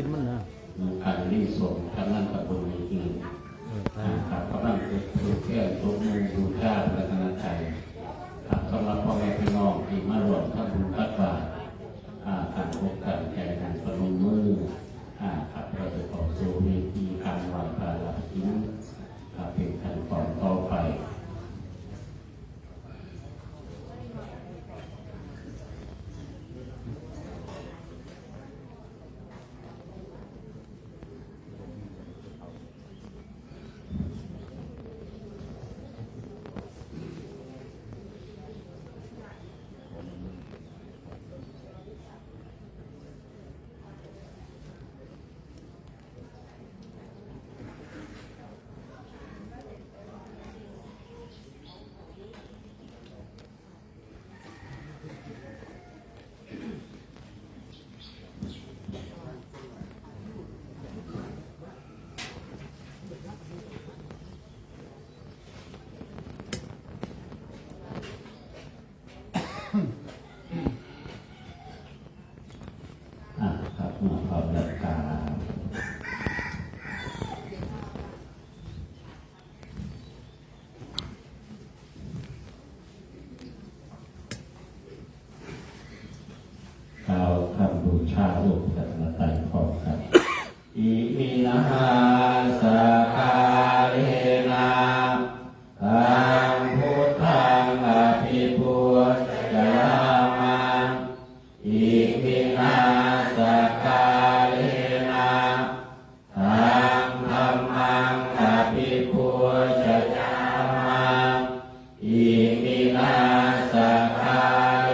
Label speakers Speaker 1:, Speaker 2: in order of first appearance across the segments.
Speaker 1: กินมันนะ
Speaker 2: การรีส่งกำลังกระตุ้นจริงครับกำลังถูกแก้ทุกมือดูชาติและคณะไทยครับสำหรับพ่อแม่พี่น้องที่มารวมทั้งบุญตักบาตรการพบกันใจกันประนมมือครับเราจะต่อสู้ในที่การวางภาระทิ้งเป็นขั้นตอนต่อไปครับมาขอบรับการกล่าวคำบูชาลูกจัตนาไตรพร้อมกันอิมินาหาสกาเลนะตังพุทธังอภิปุจยามาอิมินาสกาเลนะตังธัมมังอภิปุจยามาอิมินาสกาเล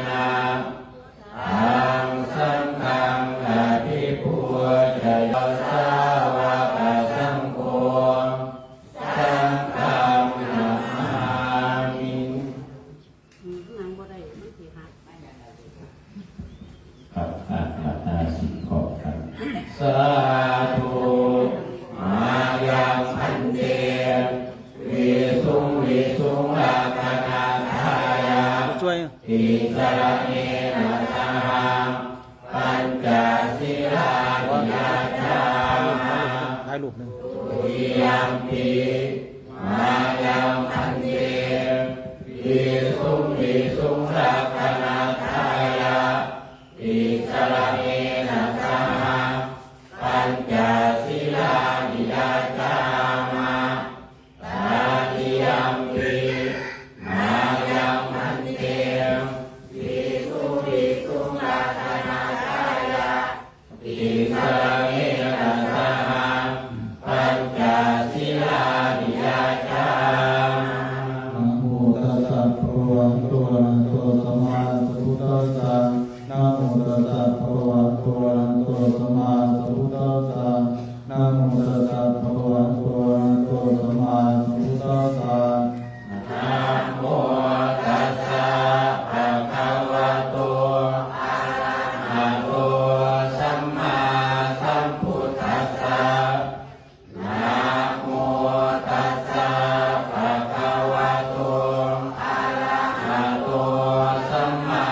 Speaker 2: นะตังสังฆังอภิปุจยาสาวกสังโฆสังฆังนามิ ครับสิขอบครับสาธุมายังพันเตวิสุงอาคานาทายาติสระเนนะสหังปัญจศีลานิยาจามา
Speaker 1: ถ่ายรูปหนึ่ง
Speaker 2: วิยัมปิมายังพันเตวิสุงอาคานาทายาติสระเนนะสหังปัญจศีลานิยาจามาตาติยัมปิมายังพันเตวิสุงอาคานาทายาติสระเนนะสหังปัญจศีลานิยาจา
Speaker 3: นะโมตัสสะภะคะวะโตอะระหะโตสัมมาสัมพุทธัสสะนะโมตัสสะภะคะวะโตอะระหะโตสัมมาสัมพุทธัสสะนะโมตัสสะภะคะวะโตอะระหะโตสัมมาสัมพุทธัสสะ
Speaker 2: นะโมตัสสะภะคะวะโตอะระหะโตสัมมาสัมพุทธัสสะนะโมตัสสะภะคะวะโตอะระหะโตสัมมา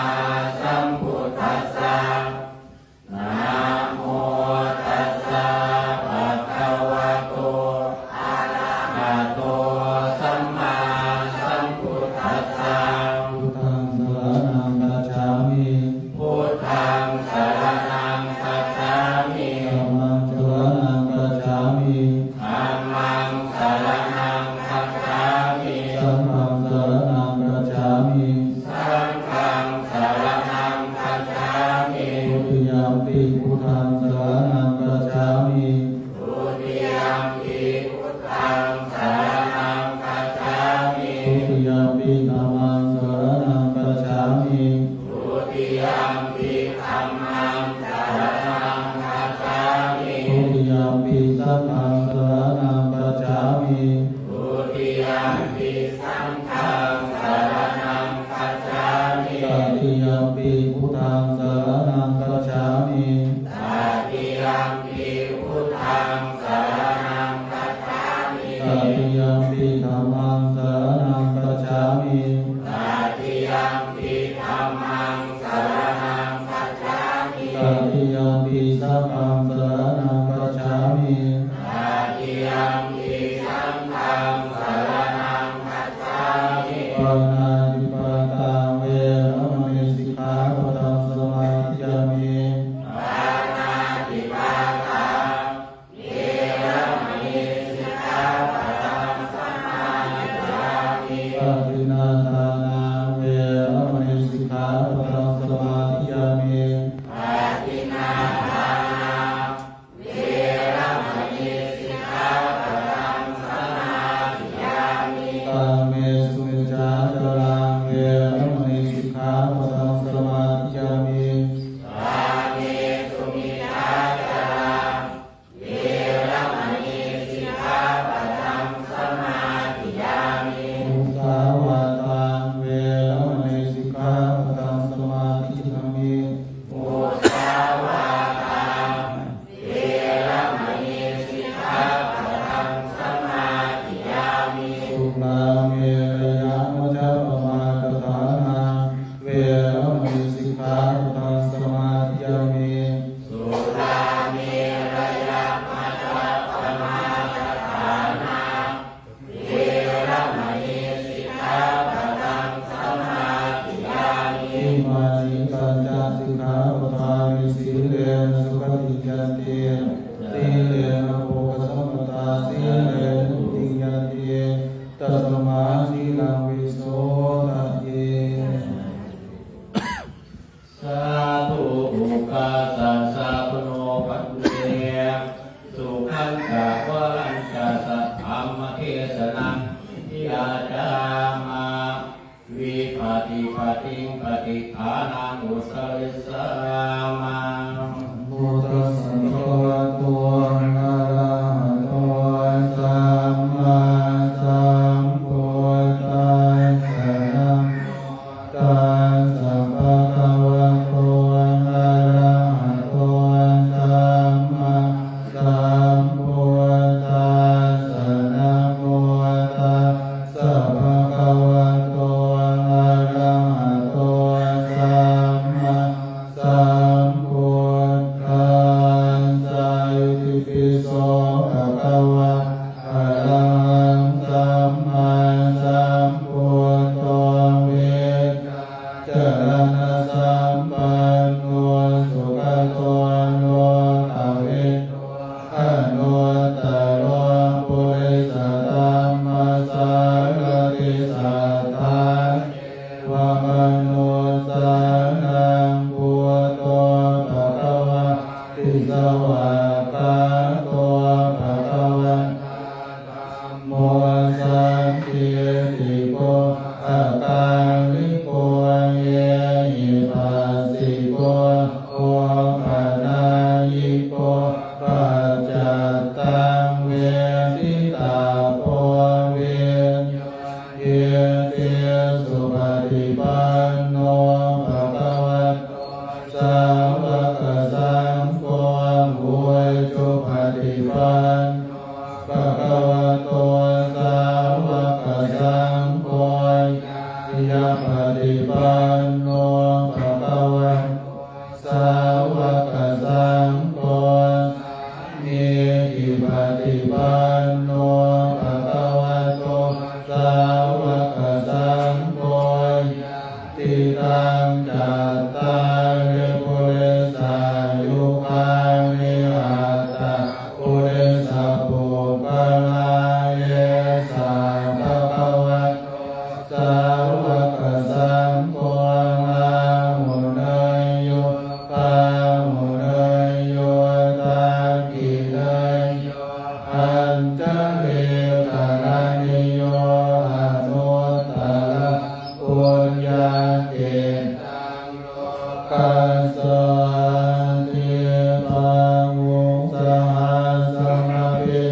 Speaker 2: สัมพุทธัสสะนะโมตัสสะภะคะวะโตอะระหะโตสัมมาสัมพุทธัสสะ
Speaker 3: พุทธังสรณังคัจฉามิ
Speaker 2: พุทธังสรณังคัจฉามิ
Speaker 3: ธัมมังสรณังคัจฉามิ
Speaker 2: ธัมมังสรณังคัจฉามิ
Speaker 3: สังฆังสรณังคัจฉามิ
Speaker 2: สังฆังสรณังคัจฉามิ
Speaker 3: ทุติยัมปิพุทธังสรณังคัจฉามิ
Speaker 2: ทุติยัมปิพุทธังสรณังคัจฉามิ
Speaker 3: ทุติยัมปิธัมมังสรณังคัจฉามิ
Speaker 2: ทุติยัมปิธัมมังสรณังคัจฉามิ
Speaker 3: ทุติยัมปิสังฆังสรณังคัจฉามิ
Speaker 2: ทุติยัมปิสังฆังสรณังคัจฉามิ
Speaker 3: ตติยัมปิพุทธังสรณังคัจฉามิ
Speaker 2: ตาติ
Speaker 3: ตติยัมปิสัพพังสรณังคัจฉามิ
Speaker 2: ตติยัมปิสังฆังสรณังคัจฉามิ
Speaker 3: ปานาติปาตาเวรมณีสิกขาปะทังสมาธิยามิ
Speaker 2: ปานาติปาตาเวรมณีสิกขาปะทังสมาธิยามิ
Speaker 3: ปาทินาทานาเวรมณีสิกขาปะทังสมาธิยามิ
Speaker 2: ปาทินาทานาเวรมณีสิกขาปะทังสมาธิยามิ
Speaker 3: กาเมสุมิจฉาจาราเวรมณีสิกขาปะทังสมาธิยามิ
Speaker 2: กาเมสุมิจฉาจาราเวรมณีสิกขาปะทังสมาธิยามิ
Speaker 3: มุสาวาทาเวรมณีสิกขาปะทังสมาธิยามิ
Speaker 2: มุสาวาทาเวรมณีสิกขาปะทังสมาธิยามิ
Speaker 3: สุราเมรยะมัจจปมาทฐานาเวรมณีสิกขาปะทังสมาธิยามิ
Speaker 2: สุราเมรยมัจจปมาทฐานาเวรมณีสิกขาปะทังสมาธิยามิ
Speaker 3: อิมานิปัญจสิกขาปทามิสีเลนะสุขติยันติสีเลนะโภคสัมปทาสีเลนะทุติยันติตัสมาสีลังวิโสทะเย
Speaker 2: สาธุอุกาสัสสะปโนปันเตสุขันตะวรัญจสัทธัมมเทศนังยาจามาวิปฏิปติปฏิฐานังอุสริสามัง
Speaker 3: โมตัสสะภะคะวะโตอะระหะโตสัมมาสัมพุทธัสสะนะโมตัสสะภะคะวะโตอะระหะโตสัมมาสัมพุทธัสสะนะโมตัสสะภะคะวะโตอะระหะโตสัมมาสัมพุทธัสสะอิติปิโสภะคะวะอะระหังสัมมาสัมพุทโธเวชระนะสัมปันโนสุขโตโลกเวทอโนตตโรปุริสธัมมัสสารติสัทธาวะมนุสานังพุทโธภะคะวะติสวากขาโตภะคะวะธัมโมสันติติโกอะกาลิโกเยหิปัสสิโกโอปะนายิโกปัจจัตตังเวทิตาโพเวเยเตสุปฏิปันโนภะคะวะโตสาวกสังโฆมุจุปฏิปันโนภะคะวะโตสาวกสังโฆยะปฏิปันโนภะคะวะโตสาวกสังโฆเมหิปฏิปันโนภะคะวะโตสาวกสังโฆติตังจัตตาริปุริสายุคานิอัตตาปุริสปุปะลาเยสาภะคะวะโตสาวกสังโฆอาหุเนยโยปาหุเนยโยตากิเนยโยอัญจเรกานิโยอนุตตระปุญญาเกตังโลกัสสติปังวุสหัสสมปิ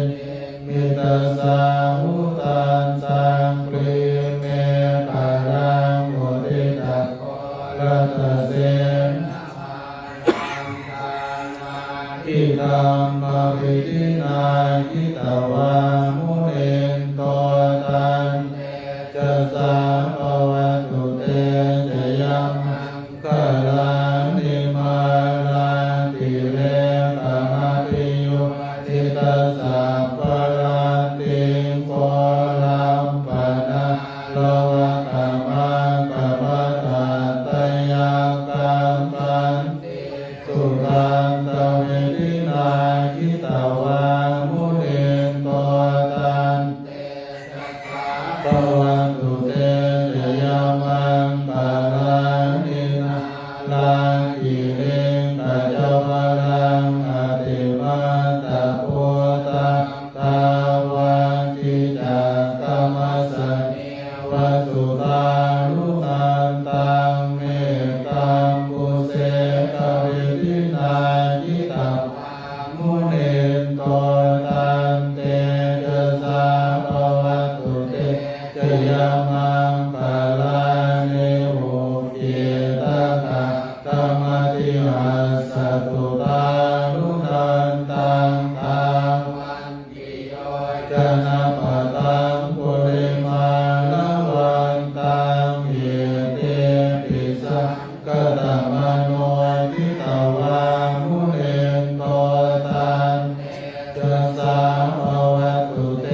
Speaker 3: มิตาสังหุตันตังปริเมปะรังมุทิตาโกรัตเสนาอิตัมมะปิตินาคิตวามุเอนโตตันจะสาภวันตุเตจะยังคะลานิมาลา สุขันตเวทินาคิตวามุนินโตตันเตจัสสะภวันตุเตชะยามังปะรานินาลังอิริงกัจจวรังอติมาตะโพตังตาวันทิจักขมัสสเนวสุตานุตันตังเมตตังกุเสกเวทินายิตังมุนินโตตันเตจะสาภวัตุเตจะยามังปะลานิโหติตะกะธรรมติหัสสตุตานุนันตังทาวันติโยจะนะปะตังปุริมาลวันตังเยเตปิสังกตมโนทิตวามุนินโตตันจะสาภวัตุเต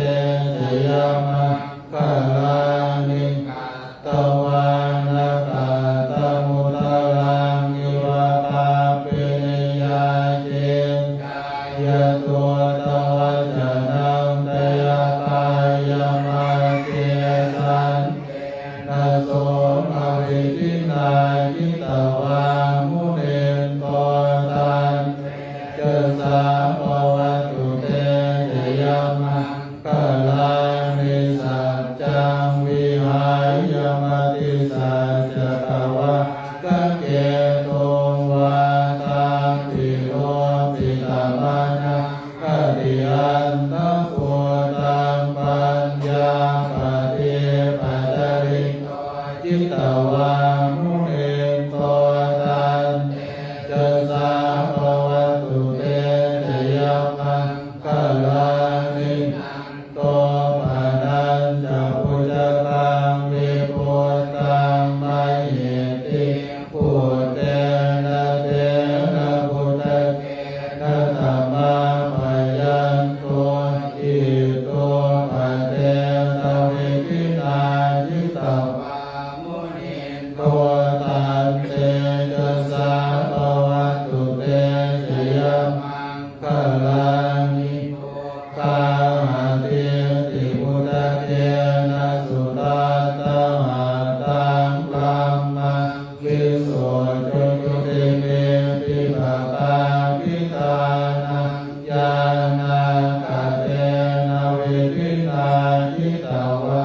Speaker 3: จะยามังคลานิกัตตวานะกัตตมุตตลังอิวะปาปินิยาเจนกายตัวตวัจนังตยกายมาเจสันนะโสภวิทินายิตวามุนินโตตันจะสาภวัตุเตจะยามังคลานิสัจจังวิหายมติสัจจภวะกะเกตุงวาตังปิโลปิตามานังกติยันตะโพตังปัญญาปฏิปัจจริโตจิตตวามุนินโตตันจะสาภวัตุเตจะยามังคลานิโตปะนันจะพุทธตังวิพุตตังมะเหติพุทเตนะเตนะพุทธเกนะธัมมาปะยันโตอิโตปะเตสะเวทินายิตวามุนินโตตันเตจะสาภวัตุเตจะยามังคลานิโตกาหาติติพุทธเทนะสุตาตหาตังพรหมังวิโสจุตุติเมปิภะกาวิตานังญาณกะเตนะเวทินายิตวา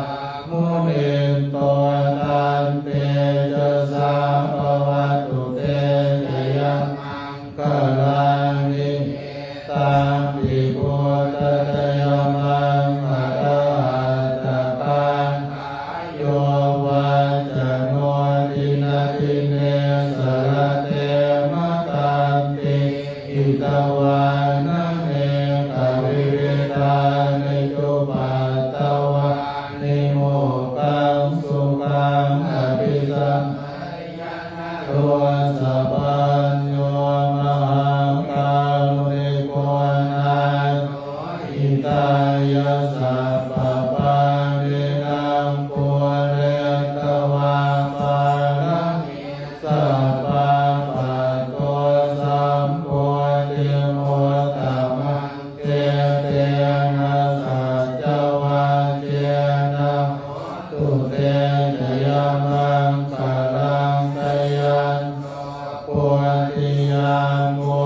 Speaker 3: มุนินโตตันเตจะสาภวัตุเตจะยามังคลานิตังปิพุทธเตยมังอะระหัตถปัญหาโยวัจจโนทินาทิเนสรเตมะตันติอิตวานะเมกวิริตานิจุปัตตวานิโมกังสุขังอภิสัมมัยนะโตสัพพัญโยมหังกาลุนิโกนาโนอิตายะสัพพะปารินังปุเรตวาปาระมิสัพพะปัตโตสัมโพธิโมตตมังเตเตนะสัจจวัจเจนะโหตุเตจะยามังคลังตยันโตปุติยามุ